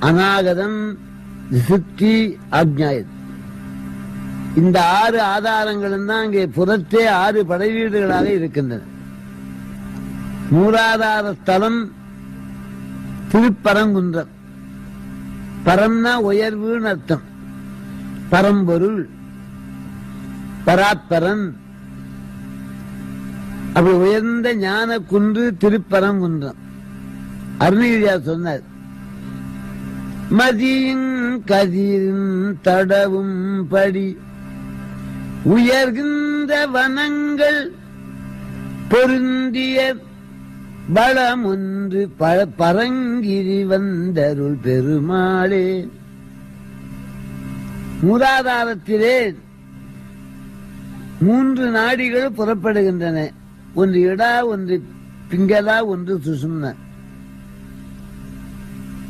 அநாகதம், சித்தி, ஆக்ஞாயத். இந்த 6 ஆதாரங்களும் தான் அங்கே புறத்தே 6 படைவீடுகளாக இருக்கின்றன. மூலாதார ஸ்தலம் திருப்பரங்குன்றம். பரம்னா உயர்வுன்னு அர்த்தம். பரம்பொருள், பராத்பரன். அப்படி உயர்ந்த ஞான குன்று திருப்பரங்குன்றம். அருணகிரியார் சொன்னார், மதியின் கதிரும் தடவும் படி உயர்கின்ற வனங்கள் பொருந்திய பலம் ஒன்று பரங்கிரி வந்தருள் பெருமாளே. மூலாதாரத்திலே 3 நாடிகள் புறப்படுகின்றன. ஒன்று இடா, ஒன்று பிங்களா, ஒன்று சுசும்னா.